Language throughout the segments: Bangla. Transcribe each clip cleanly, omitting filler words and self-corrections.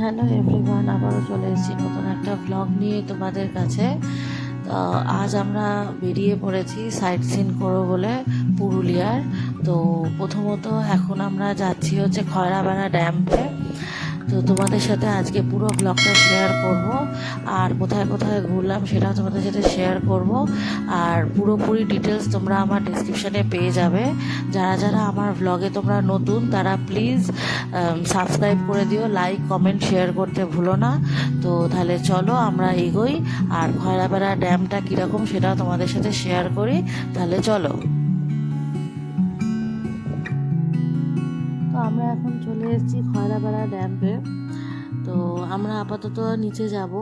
হ্যালো এভরিওয়ান, আবারও চলে এসেছি নতুন একটা ভ্লগ নিয়ে তোমাদের কাছে। তো আজ আমরা বেরিয়ে পড়েছি সাইট সিন করবো বলে পুরুলিয়ার। তো প্রথমত এখন আমরা যাচ্ছি হচ্ছে খয়রাবেড়া ড্যামে। তো তোমাদের সাথে আজকে পুরো ব্লগটা শেয়ার করব, আর কোথায় কোথায় ঘুরলাম সেটা তোমাদের সাথে শেয়ার করব। আর পুরোপুরি ডিটেলস তোমরা আমার ডেসক্রিপশানে পেয়ে যাবে। যারা যারা আমার ব্লগে তোমরা নতুন তারা প্লিজ সাবস্ক্রাইব করে দিও, লাইক কমেন্ট শেয়ার করতে ভুলো না। তো তাহলে চলো আমরা এগোই, আর খয়রাবেড়া ড্যামটা কীরকম সেটাও তোমাদের সাথে শেয়ার করি। তাহলে চলো। তো আমরা এখন চলে এসেছি খয়রাবেড়া ড্যামে। তো আমরা আপাতত নিচে যাব,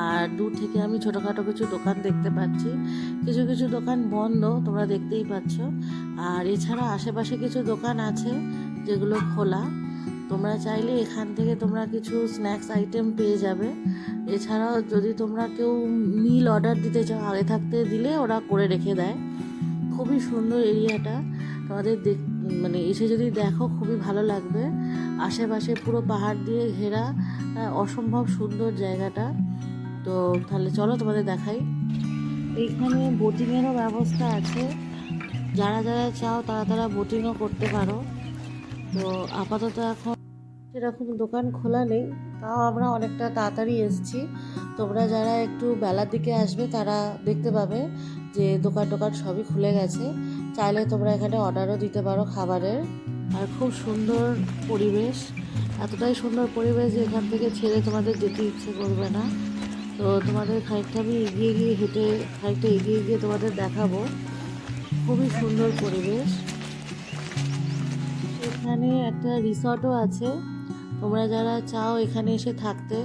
আর দূর থেকে আমি ছোটোখাটো কিছু দোকান দেখতে পাচ্ছি। কিছু কিছু দোকান বন্ধ, তোমরা দেখতেই পাচ্ছ। আর এছাড়া আশেপাশে কিছু দোকান আছে যেগুলো খোলা। তোমরা চাইলে এখান থেকে তোমরা কিছু স্ন্যাক্স আইটেম পেয়ে যাবে। এছাড়াও যদি তোমরা কেউ মিল অর্ডার দিতে চাও, আগে থাকতে দিলে ওরা করে রেখে দেয়। খুবই সুন্দর এরিয়াটা, তোমাদের মানে এসে যদি দেখো খুবই ভালো লাগবে। আশেপাশে পুরো পাহাড় দিয়ে ঘেরা, অসম্ভব সুন্দর জায়গাটা। তো তাহলে চলো তোমাদের দেখাই। এইখানে বোটিংয়েরও ব্যবস্থা আছে, যারা যারা চাও তারা তারা বোটিংও করতে পারো। তো আপাতত এখন সেরকম দোকান খোলা নেই, তাও আমরা অনেকটা তাড়াতাড়ি এসেছি। তোমরা যারা একটু বেলার দিকে আসবে তারা দেখতে পাবে যে দোকান টোকান সবই খুলে গেছে। চাইলে তোমরা এখানে অর্ডারও দিতে পারো খাবারের। আর খুব সুন্দর পরিবেশ, এতটাই সুন্দর পরিবেশ যে এখান থেকে ছেড়ে তোমাদের যেতে ইচ্ছে করবে না। তো তোমাদের খানিকটা আমি এগিয়ে গিয়ে হেঁটে খানিকটা এগিয়ে গিয়ে তোমাদের দেখাবো। খুবই সুন্দর পরিবেশ। এখানে একটা রিসর্টও আছে, তোমরা যারা চাও এখানে এসে থাকতে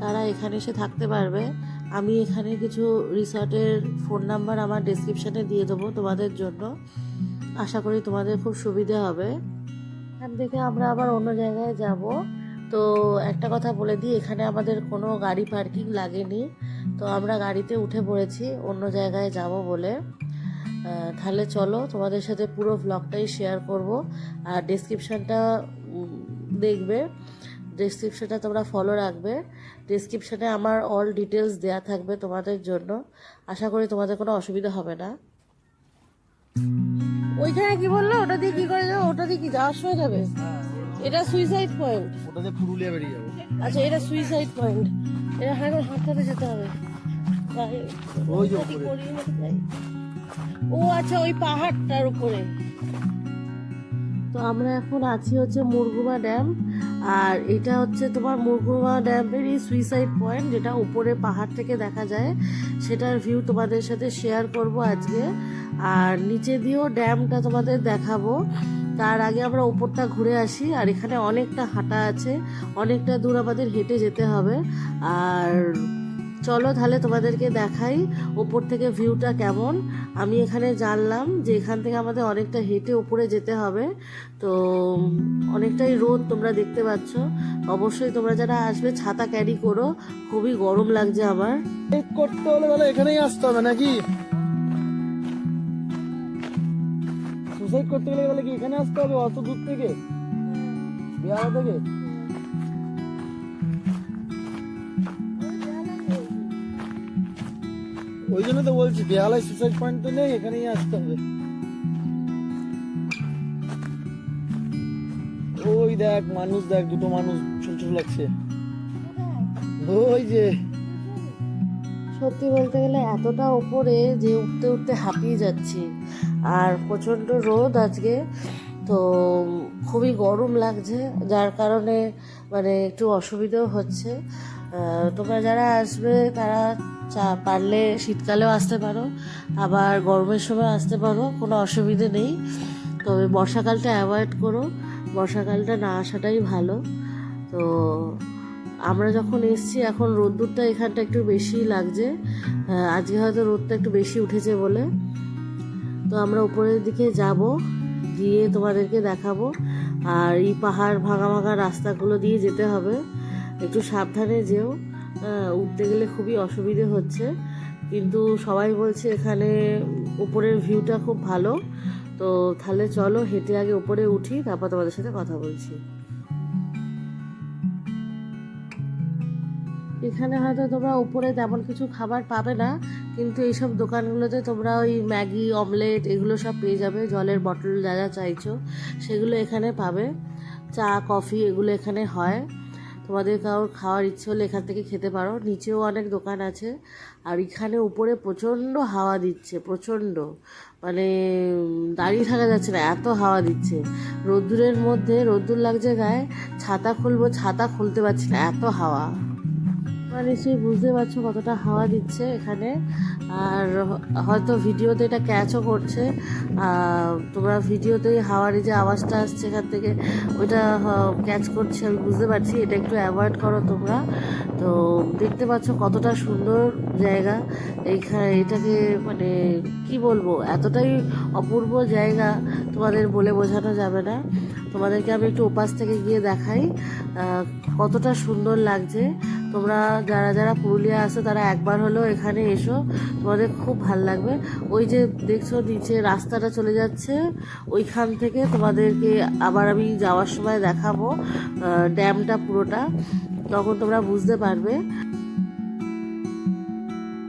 তারা এখানে এসে থাকতে পারবে। আমি এখানে কিছু রিসর্টের ফোন নাম্বার আমার ডেসক্রিপশানে দিয়ে দেবো তোমাদের জন্য। আশা করি তোমাদের খুব সুবিধে হবে। এখান থেকে আমরা আবার অন্য জায়গায় যাব। তো একটা কথা বলে দিই, এখানে আমাদের কোনো গাড়ি পার্কিং লাগেনি। তো আমরা গাড়িতে উঠে পড়েছি অন্য জায়গায় যাব বলে। তাহলে চলো তোমাদের সাথে পুরো ব্লগটাই শেয়ার করব। আর ডেসক্রিপশানটা দেখবে, ডেসক্রিপশানটা তোমরা ফলো রাখবে। ডেসক্রিপশানে আমার অল ডিটেলস দেয়া থাকবে তোমাদের জন্য। আশা করি তোমাদের কোনো অসুবিধা হবে না। ওইখানে কি বললো, ওটা দিয়ে কি করে যাবে? ওটা দিয়ে কি যাওয়ার সময় যাবে? এটা সুইসাইড পয়েন্ট। ওটা দিয়ে পুরুলিয়া বেরিয়ে যাবে। আচ্ছা, এটা সুইসাইড পয়েন্ট। এটা হাঁটাতে যেতে হবে। ওই যে উপরে। ও আচ্ছা, ওই পাহাড়টার উপরে। তো আমরা এখন আছি হচ্ছে মুরগুমা ড্যাম, আর এটা হচ্ছে তোমার মুরগুমা ড্যামেরই সুইসাইড পয়েন্ট, যেটা উপরে পাহাড় থেকে দেখা যায়। সেটার ভিউ তোমাদের সাথে শেয়ার করব আজকে, আর নিচে দিয়েও ড্যামটা তোমাদের দেখাবো। তার আগে আমরা উপরটা ঘুরে আসি। আর এখানে অনেকটা হাঁটা আছে, অনেকটা দূর আমাদের হেঁটে যেতে হবে। আর চলো তাহলে তোমাদেরকে দেখাই ওপর থেকে ভিউটা কেমন। আমি এখানে জানলাম যে এখান থেকে আমাদের অনেকটা হেঁটে উপরে যেতে হবে। তো অনেকটাই রোদ তোমরা দেখতে পাচ্ছ। অবশ্যই তোমরা যারা আসবে ছাতা ক্যারি করো, খুবই গরম লাগছে আমার। করতে হলে তাহলে এখানেই আসতে হবে নাকি? সুসাইড করতে গেলে তাহলে কি এখানে আসতে হবে অত দূর থেকে, বেহালা থেকে? ওই জন্য তো বলছি বেহালায় সুসাইড পয়েন্ট তো নেই, এখানেই আসতে হবে। ওই দেখ মানুষ, দেখ দুটো মানুষ ছোট ছোট লাগছে। ওই যে সত্যি বলতে গেলে এতটা ওপরে যে উঠতে উঠতে হাঁপিয়ে যাচ্ছি, আর প্রচণ্ড রোদ আজকে। তো খুবই গরম লাগছে, যার কারণে মানে একটু অসুবিধাও হচ্ছে। তোমরা যারা আসবে তারা পারলে শীতকালেও আসতে পারো, আবার গরমের সময় আসতে পারো, কোনো অসুবিধে নেই। তবে বর্ষাকালটা অ্যাভয়েড করো, বর্ষাকালটা না আসাটাই ভালো। তো আমরা যখন এসছি এখন রোদ্দুরটা এখানটা একটু বেশি লাগছে, আজকে হয়তো রোদটা একটু বেশি উঠেছে বলে। তো আমরা উপরের দিকে যাব, গিয়ে তোমাদেরকে দেখাবো। আর এই পাহাড় ভাঙা ভাঙা রাস্তাগুলো দিয়ে যেতে হবে, একটু সাবধানে যেও। উঠতে গেলে খুবই অসুবিধে হচ্ছে, কিন্তু সবাই বলছে এখানে উপরের ভিউটা খুব ভালো। তো তাহলে চলো হেঁটে আগে উপরে উঠি, তারপর তোমাদের সাথে কথা বলছি। এখানে হয়তো তোমরা উপরে তেমন কিছু খাবার পাবে না, কিন্তু এইসব দোকানগুলোতে তোমরা ওই ম্যাগি, অমলেট এগুলো সব পেয়ে যাবে। জলের বটল যা যা চাইছো সেগুলো এখানে পাবে। চা, কফি এগুলো এখানে হয়। তোমাদের কারোর খাওয়ার ইচ্ছে হলে এখান থেকে খেতে পারো। নিচেও অনেক দোকান আছে। আর এখানে উপরে প্রচণ্ড হাওয়া দিচ্ছে, প্রচণ্ড, মানে দাঁড়িয়ে থাকা যাচ্ছে না, এত হাওয়া দিচ্ছে। রোদ্দুরের মধ্যে রোদ্দুর লাগছে গায়ে, ছাতা খুলবো, ছাতা খুলতে পারছি না, এত হাওয়া। তোমরা নিশ্চয়ই বুঝতে পারছো কতটা হাওয়া দিচ্ছে এখানে। আর হয়তো ভিডিওতে এটা ক্যাচও করছে, তোমরা ভিডিওতেই হাওয়ার যে আওয়াজটা আসছে এখান থেকে ওইটা ক্যাচ করছে, আমি বুঝতে পারছি। এটা একটু অ্যাভয়েড করো তোমরা। তো দেখতে পাচ্ছ কতটা সুন্দর জায়গা এইখানে। এটাকে মানে কি বলবো, এতটাই অপূর্ব জায়গা তোমাদের বলে বোঝানো যাবে না। তোমাদেরকে আমি একটু ওপাশ থেকে গিয়ে দেখাই কতটা সুন্দর লাগছে। তোমরা যারা যারা পুরুলিয়া আসো তারা একবার হলেও এখানে এসো, তোমাদের খুব ভালো লাগবে। ওই যে দেখছো নিচে রাস্তাটা চলে যাচ্ছে, ওইখান থেকে তোমাদেরকে আবার আমি যাওয়ার সময় দেখাবো ড্যামটা পুরোটা, তখন তোমরা বুঝতে পারবে।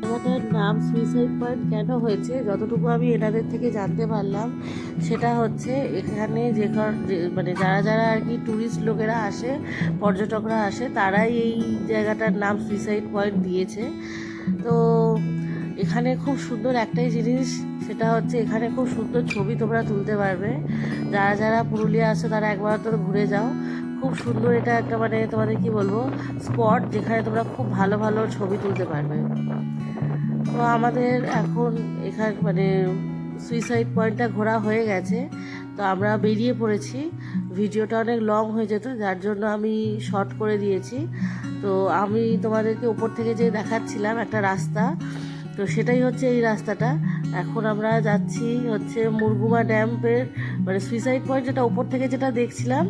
জায়গাটার নাম সুইসাইড পয়েন্ট কেন হয়েছে, যতটুকু আমি এনাদের থেকে জানতে পারলাম সেটা হচ্ছে এখানে মানে যারা যারা আর কি ট্যুরিস্ট লোকেরা আসে, পর্যটকরা আসে, তারাই এই জায়গাটার নাম সুইসাইড পয়েন্ট দিয়েছে। তো এখানে খুব সুন্দর একটাই জিনিস, সেটা হচ্ছে এখানে খুব সুন্দর ছবি তোমরা তুলতে পারবে। যারা যারা পুরুলিয়া আসে তারা একবার তো ঘুরে যাও, খুব সুন্দর। এটা একটা মানে তোমাদের কি বলবো স্পট, যেখানে তোমরা খুব ভালো ভালো ছবি তুলতে পারবে। তো আমাদের এখন এখানে মানে সুইসাইড পয়েন্টটা ঘোরা হয়ে গেছে, তো আমরা বেরিয়ে পড়েছি। ভিডিওটা অনেক লং হয়ে যেত, যার জন্য আমি শর্ট করে দিয়েছি। তো আমি তোমাদেরকে উপর থেকে যে দেখাচ্ছিলাম একটা রাস্তা, তো সেটাই হচ্ছে এই রাস্তাটা। এখন আমরা যাচ্ছি হচ্ছে মুরগুমা ড্যামের মানে সুইসাইড পয়েন্ট, যেটা উপর থেকে যেটা দেখছিলাম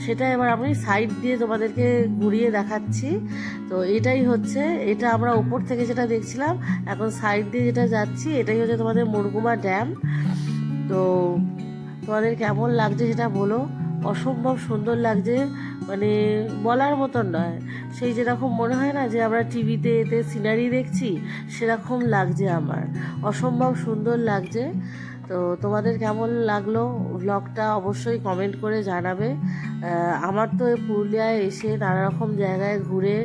সেটা এবার আমি সাইড দিয়ে তোমাদেরকে ঘুরিয়ে দেখাচ্ছি। তো এটাই হচ্ছে, এটা আমরা উপর থেকে যেটা দেখছিলাম, এখন সাইড দিয়ে যেটা যাচ্ছি এটাই হচ্ছে তোমাদের মুরগুমা ড্যাম। তো তোমাদের কেমন লাগছে সেটা বলো। অসম্ভব সুন্দর লাগছে, মানে বলার মতন নয়। সেই যেরকম মনে হয় না যে আমরা টিভিতে এতে সিনারি দেখছি, সেরকম লাগছে আমার, অসম্ভব সুন্দর লাগছে। তো তোমাদের কেমন লাগলো ব্লগটা অবশ্যই কমেন্ট করে জানাবে। আমার তো পুরুলিয়ায় এসে নানা রকম জায়গায় ঘুরে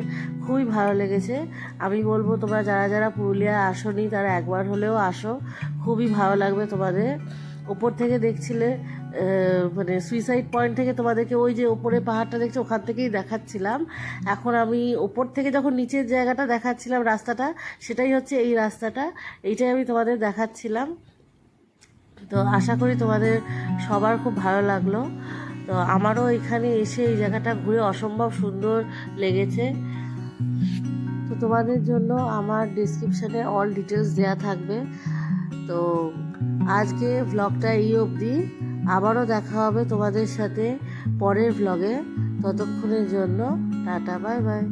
খুবই ভালো লেগেছে। আমি বলবো তোমরা যারা যারা পুরুলিয়ায় আসোনি তারা একবার হলেও আসো, খুবই ভালো লাগবে তোমাদের। ওপর থেকে দেখছিলে মানে সুইসাইড পয়েন্ট থেকে তোমাদেরকে ওই যে ওপরে পাহাড়টা দেখছো ওখান থেকেই দেখাচ্ছিলাম। এখন আমি ওপর থেকে যখন নিচের জায়গাটা দেখাচ্ছিলাম রাস্তাটা, সেটাই হচ্ছে এই রাস্তাটা, এইটাই আমি তোমাদের দেখাচ্ছিলাম। তো আশা করি তোমাদের সবার খুব ভালো লাগলো। তো আমারও এখানে এসে এই জায়গাটা ঘুরে অসম্ভব সুন্দর লেগেছে। তো তোমাদের জন্য আমার ডিসক্রিপশানে অল ডিটেলস দেওয়া থাকবে। তো আজকে ভ্লগটা এই অবধি, আবারও দেখা হবে তোমাদের সাথে পরের ভ্লগে। ততক্ষণের জন্য টাটা, বাই বাই।